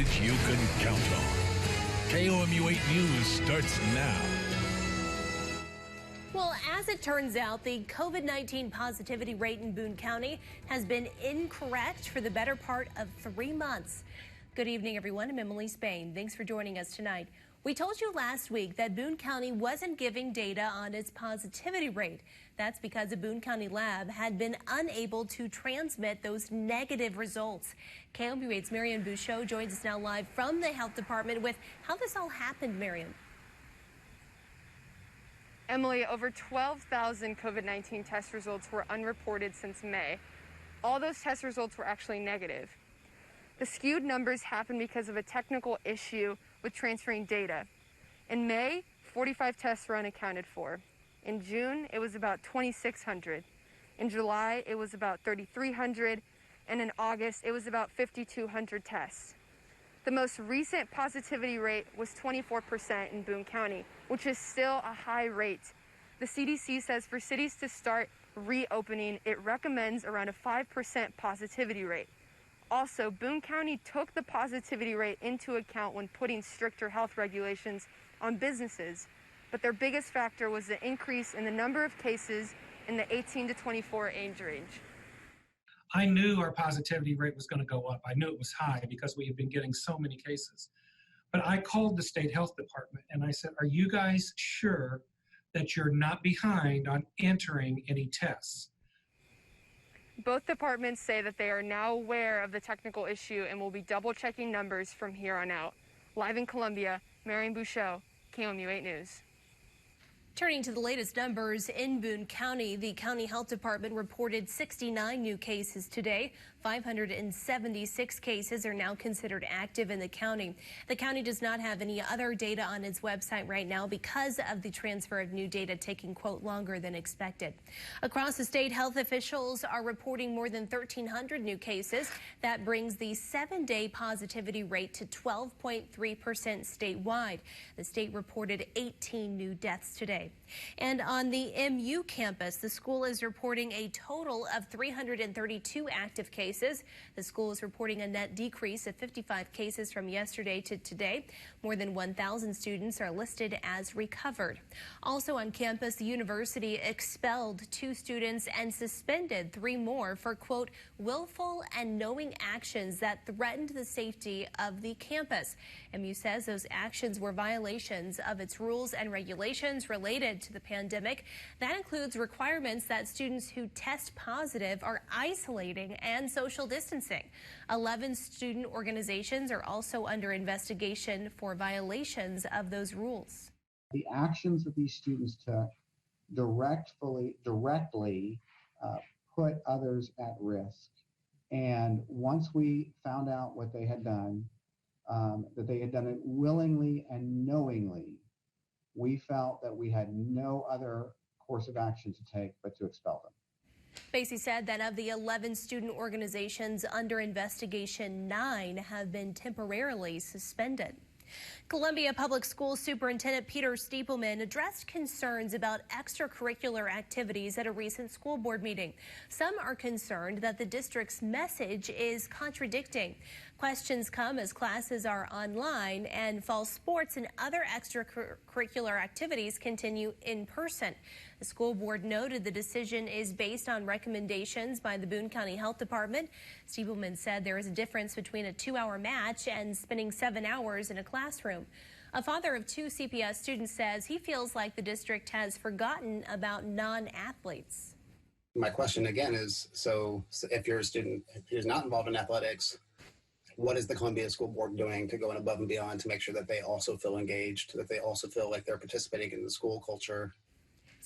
coverage you can count on. KOMU 8 News starts now. Well, as it turns out, the COVID-19 positivity rate in Boone County has been incorrect for the better part of 3 months. Good evening, everyone. I'm Emily Spain. Thanks for joining us tonight. We told you last week that Boone County wasn't giving data on its positivity rate. That's because a Boone County lab had been unable to transmit those negative results. KOMU 8's Marian Bouchot joins us now live from the health department with how this all happened, Marian. Emily, over 12,000 COVID-19 test results were unreported since May. All those test results were actually negative. The skewed numbers happened because of a technical issue with transferring data. In May, 45 tests were unaccounted for. In June, it was about 2,600. In July, it was about 3,300. And in August, it was about 5,200 tests. The most recent positivity rate was 24% in Boone County, which is still a high rate. The CDC says for cities to start reopening, it recommends around a 5% positivity rate. Also, Boone County took the positivity rate into account when putting stricter health regulations on businesses, but their biggest factor was the increase in the number of cases in the 18 to 24 age range. I knew our positivity rate was going to go up. I knew it was high because we have been getting so many cases. But I called the state health department and I said, are you guys sure that you're not behind on entering any tests? Both departments say that they are now aware of the technical issue and will be double-checking numbers from here on out. Live in Columbia, Marian Bouchot, KOMU 8 News. Turning to the latest numbers in Boone County, the county health department reported 69 new cases today. 576 cases are now considered active in the county. The county does not have any other data on its website right now because of the transfer of new data taking, quote, longer than expected. Across the state, health officials are reporting more than 1,300 new cases. That brings the 7-day positivity rate to 12.3% statewide. The state reported 18 new deaths today. And on the MU campus, the school is reporting a total of 332 active cases. The school is reporting a net decrease of 55 cases from yesterday to today. More than 1,000 students are listed as recovered. Also on campus, the university expelled 2 students and suspended 3 more for, quote, willful and knowing actions that threatened the safety of the campus. MU says those actions were violations of its rules and regulations related to the pandemic. That includes requirements that students who test positive are isolating and social distancing. 11 student organizations are also under investigation for violations of those rules. The actions that these students took directly put others at risk. And once we found out what they had done, that they had done it willingly and knowingly, we felt that we had no other course of action to take but to expel them. Basie said that of the 11 student organizations under investigation, 9 have been temporarily suspended. Columbia Public Schools Superintendent Peter Stiepelman addressed concerns about extracurricular activities at a recent school board meeting. Some are concerned that the district's message is contradicting. Questions come as classes are online and fall sports and other extracurricular activities continue in person. The school board noted the decision is based on recommendations by the Boone County Health Department. Stiepelman said there is a difference between a 2-hour match and spending 7 hours in a classroom. A father of 2 CPS students says he feels like the district has forgotten about non-athletes. My question again is, so if you're a student who's not involved in athletics, what is the Columbia School Board doing to go above and beyond to make sure that they also feel engaged, that they also feel like they're participating in the school culture?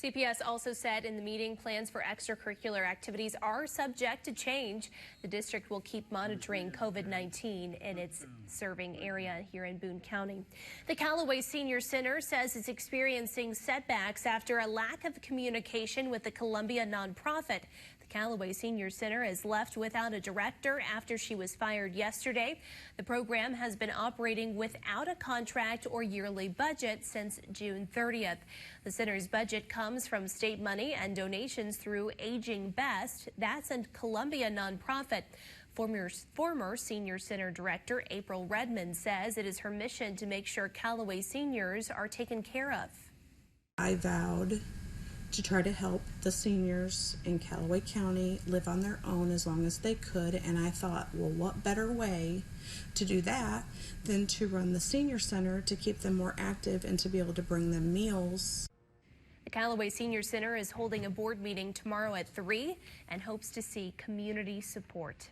CPS also said in the meeting plans for extracurricular activities are subject to change. The district will keep monitoring COVID-19 in its serving area here in Boone County. The Callaway Senior Center says it's experiencing setbacks after a lack of communication with the Columbia nonprofit. The Callaway Senior Center is left without a director after she was fired yesterday. The program has been operating without a contract or yearly budget since June 30th. The center's budget comes from state money and donations through Aging Best. That's a Columbia nonprofit. Former Senior Center Director April Redmond says it is her mission to make sure Callaway seniors are taken care of. I vowed to try to help the seniors in Callaway County live on their own as long as they could, and I thought, well, what better way to do that than to run the senior center to keep them more active and to be able to bring them meals. The Callaway Senior Center is holding a board meeting tomorrow at 3 and hopes to see community support.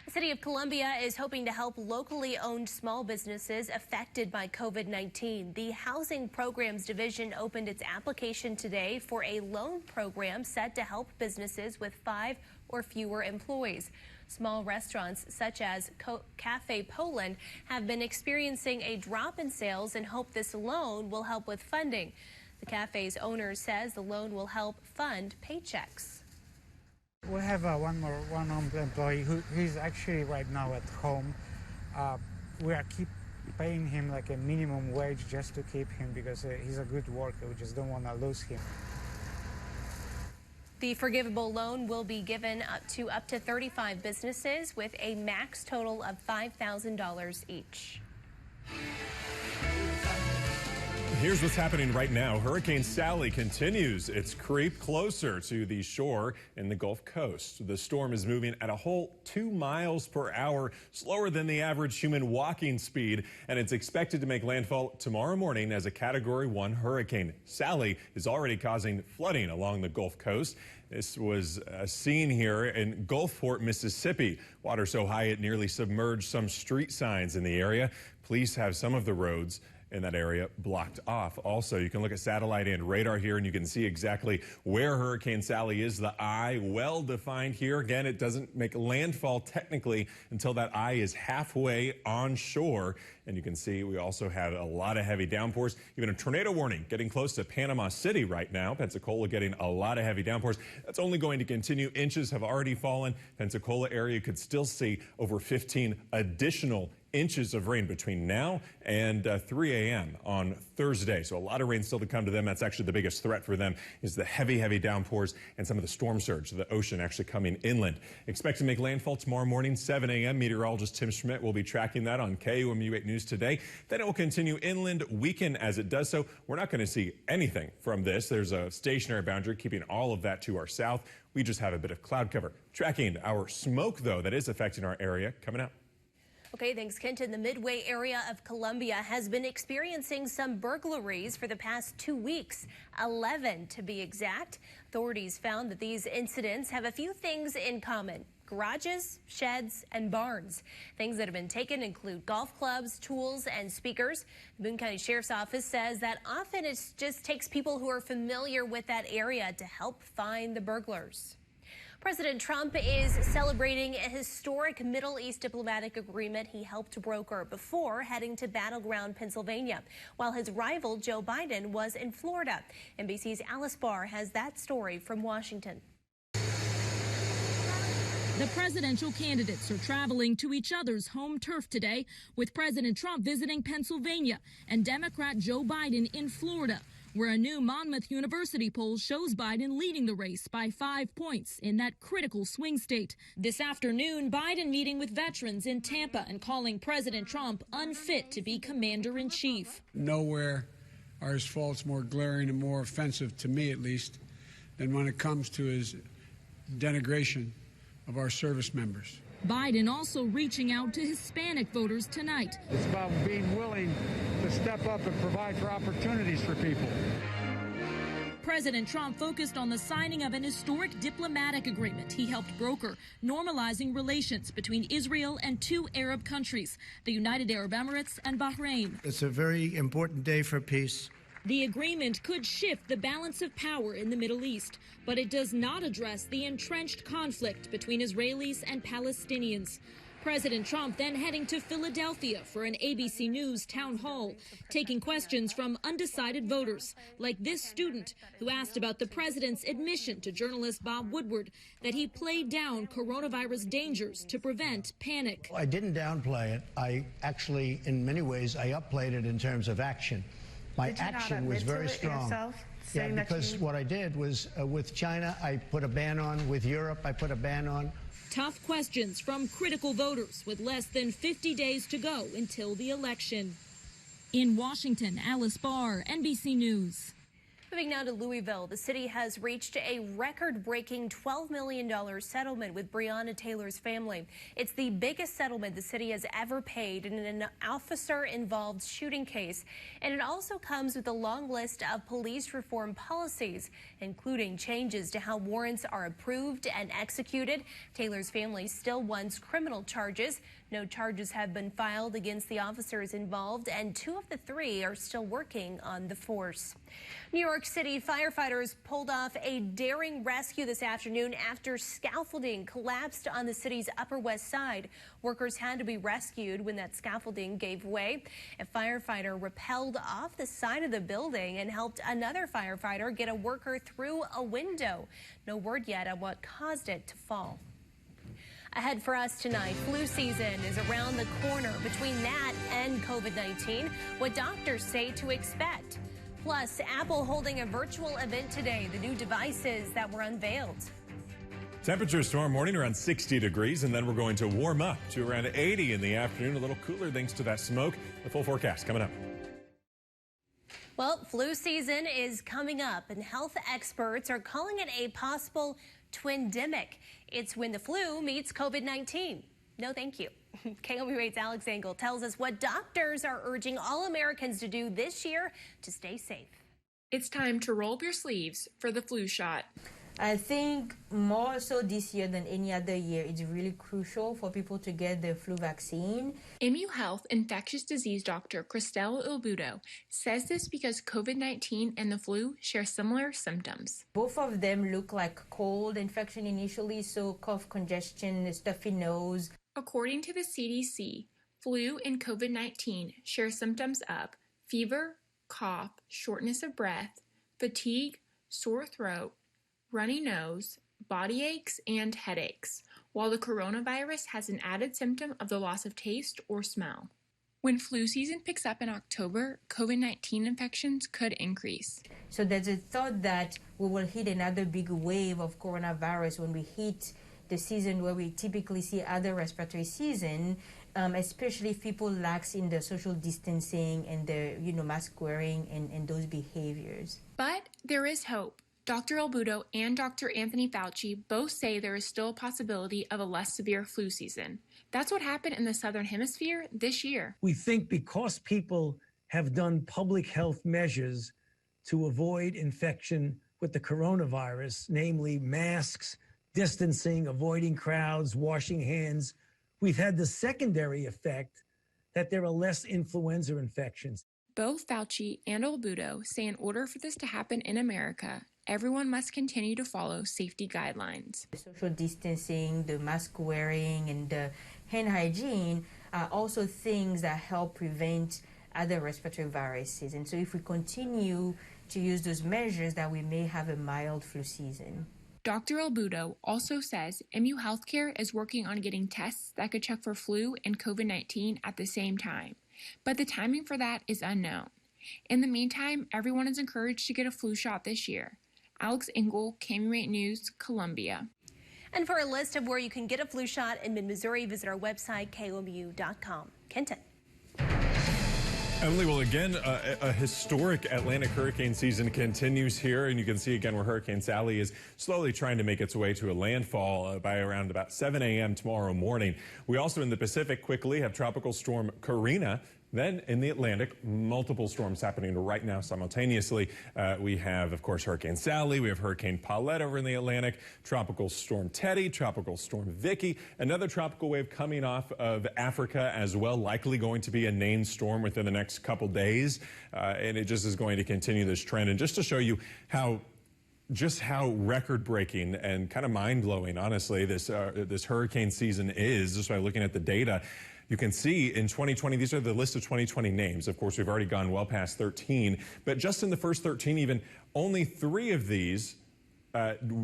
The City of Columbia is hoping to help locally owned small businesses affected by COVID-19. The Housing Programs Division opened its application today for a loan program set to help businesses with 5 or fewer employees. Small restaurants such as Cafe Poland have been experiencing a drop in sales and hope this loan will help with funding. The cafe's owner says the loan will help fund paychecks. We have one employee who's actually right now at home. We are keep paying him like a minimum wage just to keep him because he's a good worker. We just don't want to lose him. The forgivable loan will be given up to 35 businesses with a max total of $5,000 each. Here's what's happening right now. Hurricane Sally continues its creep closer to the shore in the Gulf Coast. The storm is moving at a whole 2 miles per hour, slower than the average human walking speed, and it's expected to make landfall tomorrow morning as a Category 1 hurricane. Sally is already causing flooding along the Gulf Coast. This was seen here in Gulfport, Mississippi. Water so high it nearly submerged some street signs in the area. Police have some of the roads in that area blocked off. Also, you can look at satellite and radar here and you can see exactly where Hurricane Sally is. The eye well defined here. Again, it doesn't make landfall technically until that eye is halfway onshore. And you can see we also have a lot of heavy downpours, even a tornado warning getting close to Panama City right now. Pensacola getting a lot of heavy downpours. That's only going to continue. Inches have already fallen. Pensacola area could still see over 15 additional inches of rain between now and 3 a.m. on Thursday. So a lot of rain still to come to them. That's actually the biggest threat for them is the heavy downpours and some of the storm surge, the ocean actually coming inland. Expect to make landfall tomorrow morning, 7 a.m. Meteorologist Tim Schmidt will be tracking that on KOMU 8 News today. Then it will continue inland, weaken as it does so. We're not going to see anything from this. There's a stationary boundary keeping all of that to our south. We just have a bit of cloud cover. Tracking our smoke, though, that is affecting our area coming up. Okay, thanks, Kenton. The Midway area of Columbia has been experiencing some burglaries for the past 2 weeks, 11 to be exact. Authorities found that these incidents have a few things in common: garages, sheds, and barns. Things that have been taken include golf clubs, tools, and speakers. The Boone County Sheriff's Office says that often it just takes people who are familiar with that area to help find the burglars. President Trump is celebrating a historic Middle East diplomatic agreement he helped broker before heading to battleground Pennsylvania, while his rival Joe Biden was in Florida. NBC's Alice Barr has that story from Washington. The presidential candidates are traveling to each other's home turf today, with President Trump visiting Pennsylvania and Democrat Joe Biden in Florida, where a new Monmouth University poll shows Biden leading the race by 5 points in that critical swing state. This afternoon, Biden meeting with veterans in Tampa and calling President Trump unfit to be commander-in-chief. Nowhere are his faults more glaring and more offensive, to me at least, than when it comes to his denigration of our service members. Biden also reaching out to Hispanic voters tonight. It's about being willing to step up and provide for opportunities for people. President Trump focused on the signing of an historic diplomatic agreement he helped broker, normalizing relations between Israel and 2 Arab countries, the United Arab Emirates and Bahrain. It's a very important day for peace. The agreement could shift the balance of power in the Middle East, but it does not address the entrenched conflict between Israelis and Palestinians. President Trump then heading to Philadelphia for an ABC News town hall, taking questions from undecided voters, like this student who asked about the president's admission to journalist Bob Woodward that he played down coronavirus dangers to prevent panic. I didn't downplay it. I actually, in many ways, I upplayed it in terms of action. My action was very strong. Because what I did was with China, I put a ban on. With Europe, I put a ban on. Tough questions from critical voters with less than 50 days to go until the election. In Washington, Alice Barr, NBC News. Moving now to Louisville, the city has reached a record-breaking $12 million settlement with Breonna Taylor's family. It's the biggest settlement the city has ever paid in an officer-involved shooting case. And it also comes with a long list of police reform policies, including changes to how warrants are approved and executed. Taylor's family still wants criminal charges. No charges have been filed against the officers involved, and 2 of the 3 are still working on the force. New York City firefighters pulled off a daring rescue this afternoon after scaffolding collapsed on the city's Upper West Side. Workers had to be rescued when that scaffolding gave way. A firefighter rappelled off the side of the building and helped another firefighter get a worker through a window. No word yet on what caused it to fall. Ahead for us tonight, flu season is around the corner. Between that and COVID-19, what doctors say to expect. Plus, Apple holding a virtual event today, the new devices that were unveiled. Temperatures tomorrow morning around 60 degrees, and then we're going to warm up to around 80 in the afternoon. A little cooler thanks to that smoke. The full forecast coming up. Well, flu season is coming up, and health experts are calling it a possible twindemic. It's when the flu meets COVID-19. No, thank you. KOMU8's Alex Engel tells us what doctors are urging all Americans to do this year to stay safe. It's time to roll up your sleeves for the flu shot. I think more so this year than any other year, it's really crucial for people to get the flu vaccine. MU Health infectious disease doctor Christelle Ilbudo says this because COVID-19 and the flu share similar symptoms. Both of them look like cold infection initially, so cough, congestion, stuffy nose. According to the CDC, flu and COVID-19 share symptoms of fever, cough, shortness of breath, fatigue, sore throat, runny nose, body aches, and headaches, while the coronavirus has an added symptom of the loss of taste or smell. When flu season picks up in October, COVID-19 infections could increase. So there's a thought that we will hit another big wave of coronavirus when we hit the season where we typically see other respiratory season, especially if people lax in the social distancing and the mask wearing and those behaviors. But there is hope. Dr. Ilbudo and Dr. Anthony Fauci both say there is still a possibility of a less severe flu season. That's what happened in the Southern Hemisphere this year. We think because people have done public health measures to avoid infection with the coronavirus, namely masks, distancing, avoiding crowds, washing hands, we've had the secondary effect that there are less influenza infections. Both Fauci and Ilbudo say in order for this to happen in America, everyone must continue to follow safety guidelines. The social distancing, the mask wearing, and the hand hygiene are also things that help prevent other respiratory viruses. And so if we continue to use those measures, that we may have a mild flu season. Dr. Ilbudo also says MU Healthcare is working on getting tests that could check for flu and COVID-19 at the same time, but the timing for that is unknown. In the meantime, everyone is encouraged to get a flu shot this year. Alex Engel, KOMU8 News, Columbia. And for a list of where you can get a flu shot in mid-Missouri, visit our website, KOMU.com. Kenton. Emily, well, again, a historic Atlantic hurricane season continues here, and you can see again where Hurricane Sally is slowly trying to make its way to a landfall by around about 7 a.m. tomorrow morning. We also in the Pacific quickly have Tropical Storm Karina. Then in the Atlantic, multiple storms happening right now simultaneously. We have, of course, Hurricane Sally. We have Hurricane Paulette over in the Atlantic, Tropical Storm Teddy, Tropical Storm Vicky, another tropical wave coming off of Africa as well, likely going to be a named storm within the next couple days. And it just is going to continue this trend. And just to show you how record-breaking and kind of mind-blowing, honestly, this hurricane season is, just by looking at the data. You can see in 2020, these are the list of 2020 names. Of course, we've already gone well past 13, but just in the first 13 even, only 3 of these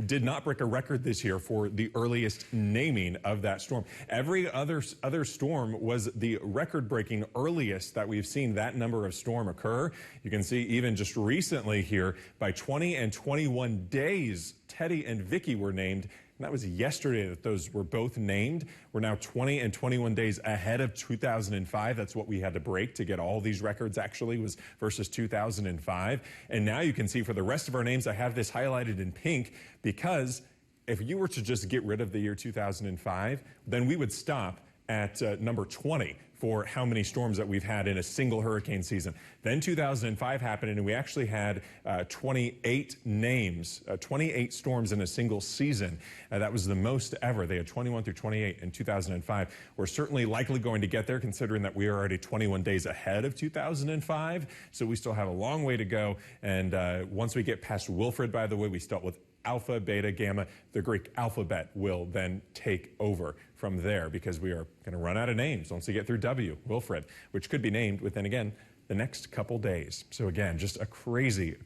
did not break a record this year for the earliest naming of that storm. Every other storm was the record-breaking earliest that we've seen that number of storm occur. You can see even just recently here, by 20 and 21 days, Teddy and Vicky were named And that was yesterday that those were both named. We're now 20 and 21 days ahead of 2005. That's what we had to break to get all these records, actually, was versus 2005. And now you can see for the rest of our names, I have this highlighted in pink because if you were to just get rid of the year 2005, then we would stop at number 20 for how many storms that we've had in a single hurricane season. Then 2005 happened, and we actually had 28 names, 28 storms in a single season. That was the most ever. They had 21 through 28 in 2005. We're certainly likely going to get there, considering that we are already 21 days ahead of 2005. So we still have a long way to go. And once we get past Wilfred, by the way, we start with Alpha, Beta, Gamma. The Greek alphabet will then take over from there because we are going to run out of names once we get through W, Wilfred, which could be named within, again, the next couple days. So again, just a crazy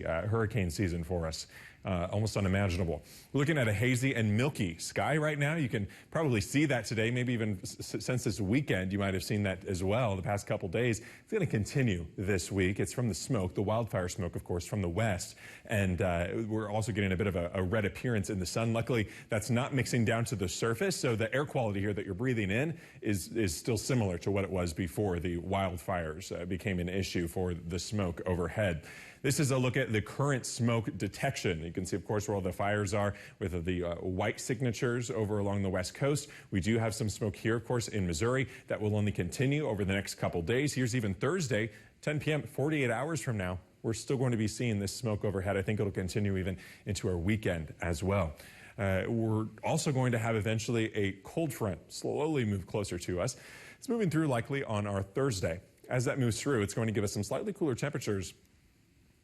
hurricane season for us. Almost unimaginable. We're looking at a hazy and milky sky right now. You can probably see that today, maybe even since this weekend, you might have seen that as well the past couple days. It's going to continue this week. It's from the smoke, the wildfire smoke, of course, from the west. And we're also getting a bit of a red appearance in the sun. Luckily, that's not mixing down to the surface. So the air quality here that you're breathing in is still similar to what it was before the wildfires became an issue for the smoke overhead. This is a look at the current smoke detection. You can see, of course, where all the fires are with the white signatures over along the west coast. We do have some smoke here, of course, in Missouri. That will only continue over the next couple days. Here's even Thursday, 10 p.m., 48 hours from now. We're still going to be seeing this smoke overhead. I think it'll continue even into our weekend as well. We're also going to have eventually a cold front slowly move closer to us. It's moving through likely on our Thursday. As that moves through, it's going to give us some slightly cooler temperatures,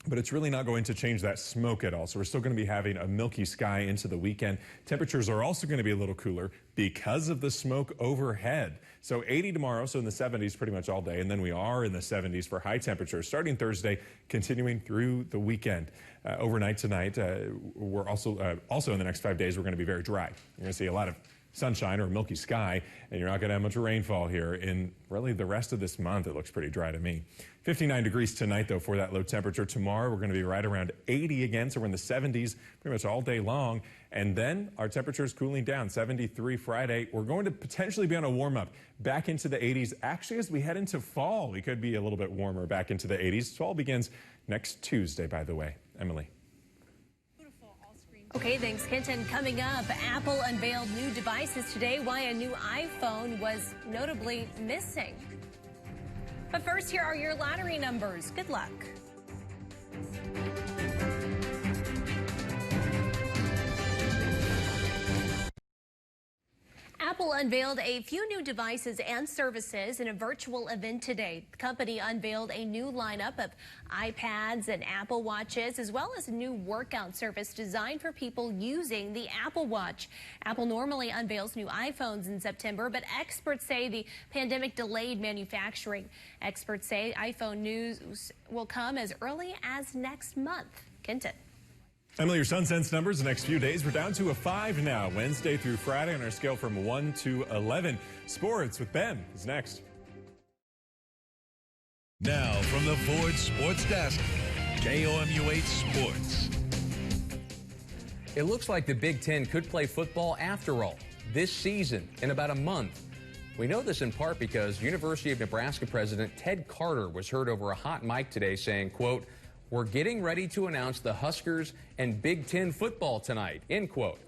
but it's really not going to change that smoke at all. So we're still going to be having a milky sky into the weekend. Temperatures are also going to be a little cooler because of the smoke overhead. So 80 tomorrow, so in the 70s pretty much all day. And then we are in the 70s for high temperatures starting Thursday, continuing through the weekend. Overnight tonight, we're also in the next 5 days, we're going to be very dry. You're going to see a lot of sunshine or milky sky, and you're not going to have much rainfall here in really the rest of this month. It looks pretty dry to me. 59 degrees tonight, though, for that low temperature. Tomorrow, we're going to be right around 80 again, so we're in the 70s pretty much all day long. And then our temperature is cooling down, 73 Friday. We're going to potentially be on a warm-up back into the 80s. Actually, as we head into fall, we could be a little bit warmer back into the 80s. Fall begins next Tuesday, by the way. Emily. Okay, thanks, Kenton. Coming up, Apple unveiled new devices today. Why a new iPhone was notably missing. But first, here are your lottery numbers. Good luck. Apple unveiled a few new devices and services in a virtual event today. The company unveiled a new lineup of iPads and Apple Watches, as well as a new workout service designed for people using the Apple Watch. Apple normally unveils new iPhones in September, but experts say the pandemic delayed manufacturing. Experts say iPhone news will come as early as next month. Kenton. Emily, your SunSense numbers the next few days. We're down to a 5 now, Wednesday through Friday on our scale from 1 to 11. Sports with Ben is next. Now from the Ford Sports Desk, KOMU8 Sports. It looks like the Big Ten could play football after all this season in about a month. We know this in part because University of Nebraska President Ted Carter was heard over a hot mic today saying, quote, "We're getting ready to announce the Huskers and Big Ten football tonight," end quote.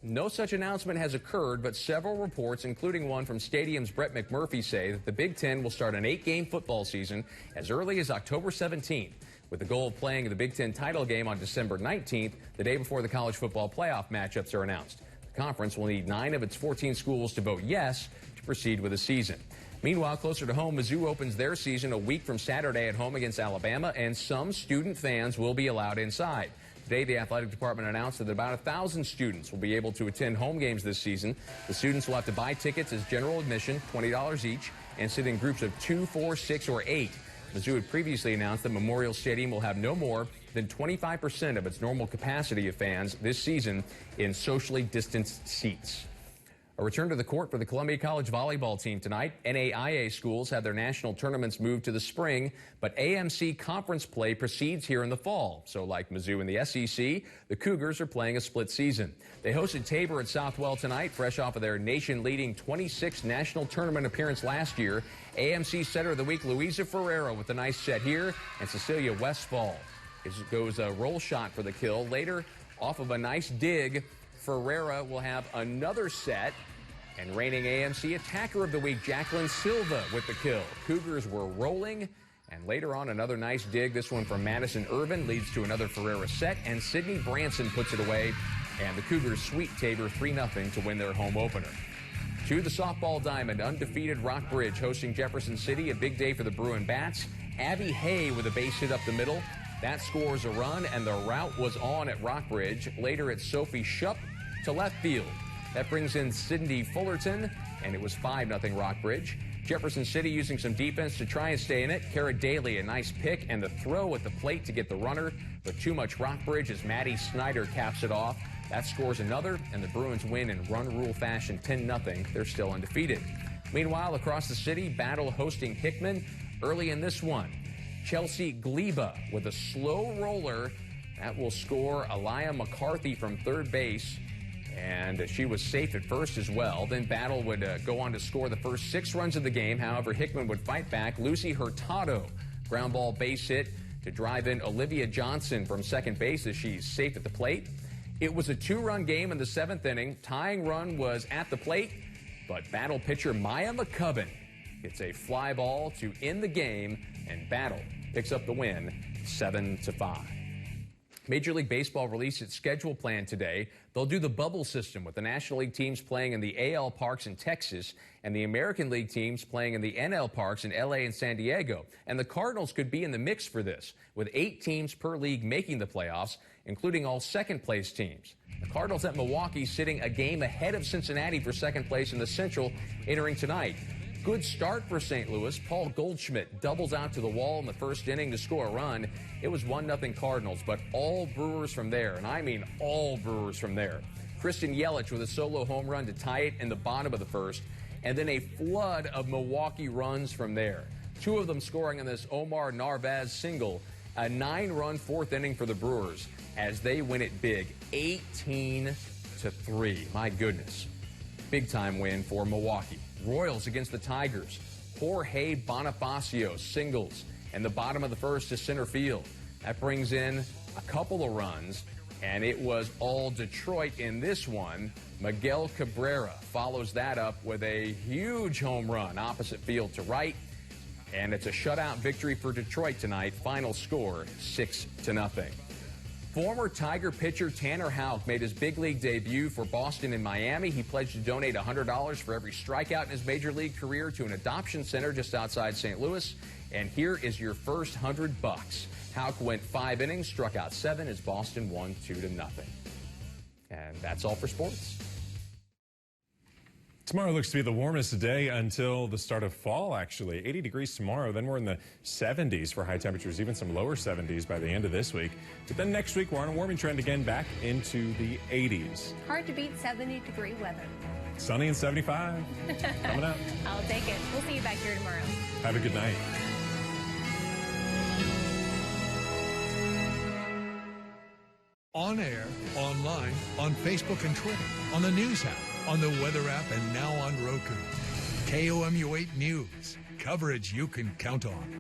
No such announcement has occurred, but several reports, including one from Stadium's Brett McMurphy, say that the Big Ten will start an 8-game football season as early as October 17th, with the goal of playing the Big Ten title game on December 19th, the day before the college football playoff matchups are announced. The conference will need 9 of its 14 schools to vote yes to proceed with the season. Meanwhile, closer to home, Mizzou opens their season a week from Saturday at home against Alabama, and some student fans will be allowed inside. Today, the athletic department announced that about 1,000 students will be able to attend home games this season. The students will have to buy tickets as general admission, $20 each, and sit in groups of 2, 4, 6, or 8. Mizzou had previously announced that Memorial Stadium will have no more than 25% of its normal capacity of fans this season in socially distanced seats. A return to the court for the Columbia College volleyball team tonight. NAIA schools have their national tournaments moved to the spring, but AMC conference play proceeds here in the fall. So like Mizzou and the SEC, the Cougars are playing a split season. They hosted Tabor at Southwell tonight, fresh off of their nation-leading 26th national tournament appearance last year. AMC Setter of the Week, Louisa Ferreira with a nice set here, and Cecilia Westfall. It goes a roll shot for the kill. Later, off of a nice dig, Ferreira will have another set, and reigning AMC Attacker of the Week, Jacqueline Silva with the kill. Cougars were rolling, and later on another nice dig. This one from Madison Irvin leads to another Ferreira set, and Sydney Branson puts it away, and the Cougars sweep Tabor 3-0 to win their home opener. To the softball diamond, undefeated Rockbridge hosting Jefferson City, a big day for the Bruin Bats. Abby Hay with a base hit up the middle. That scores a run, and the route was on at Rockbridge. Later, it's Sophie Shupp to left field. That brings in Cindy Fullerton, and it was 5-0 Rockbridge. Jefferson City using some defense to try and stay in it. Kara Daly, a nice pick, and the throw at the plate to get the runner, but too much Rockbridge as Maddie Snyder caps it off. That scores another, and the Bruins win in run rule fashion 10-0. They're still undefeated. Meanwhile, across the city, Battle hosting Hickman. Early in this one, Chelsea Gleba with a slow roller. That will score Aliyah McCarthy from third base, and she was safe at first as well. Then Battle would go on to score the first 6 runs of the game. However, Hickman would fight back. Lucy Hurtado, ground ball base hit to drive in Olivia Johnson from second base as she's safe at the plate. It was a 2-run game in the 7th inning. Tying run was at the plate, but Battle pitcher Maya McCubbin gets a fly ball to end the game, and Battle picks up the win 7-5. Major League Baseball released its schedule plan today. They'll do the bubble system with the National League teams playing in the AL parks in Texas and the American League teams playing in the NL parks in LA and San Diego. And the Cardinals could be in the mix for this, with 8 teams per league making the playoffs, including all second-place teams. The Cardinals at Milwaukee sitting a game ahead of Cincinnati for second place in the Central, entering tonight. Good start for St. Louis. Paul Goldschmidt doubles out to the wall in the first inning to score a run. It was 1-0 Cardinals, but all Brewers from there, and I mean all Brewers from there. Kristen Yelich with a solo home run to tie it in the bottom of the first, and then a flood of Milwaukee runs from there. 2 of them scoring on this Omar Narvaez single. A 9-run 4th inning for the Brewers as they win it big, 18-3. My goodness. Big-time win for Milwaukee. Royals against the Tigers. Jorge Bonifacio singles in the bottom of the first to center field. That brings in a couple of runs, and it was all Detroit in this one. Miguel Cabrera follows that up with a huge home run opposite field to right, and it's a shutout victory for Detroit tonight. Final score 6-0. Former Tiger pitcher Tanner Houck made his big league debut for Boston and Miami. He pledged to donate $100 for every strikeout in his major league career to an adoption center just outside St. Louis. And here is your first $100. Houck went 5 innings, struck out 7 as Boston won 2-0. And that's all for sports. Tomorrow looks to be the warmest day until the start of fall, actually. 80 degrees tomorrow, then we're in the 70s for high temperatures, even some lower 70s by the end of this week. But then next week, we're on a warming trend again back into the 80s. Hard to beat 70-degree weather. Sunny and 75 coming up. I'll take it. We'll see you back here tomorrow. Have a good night. On air, online, on Facebook and Twitter, on the News app, on the Weather app, and now on Roku. KOMU 8 News. Coverage you can count on.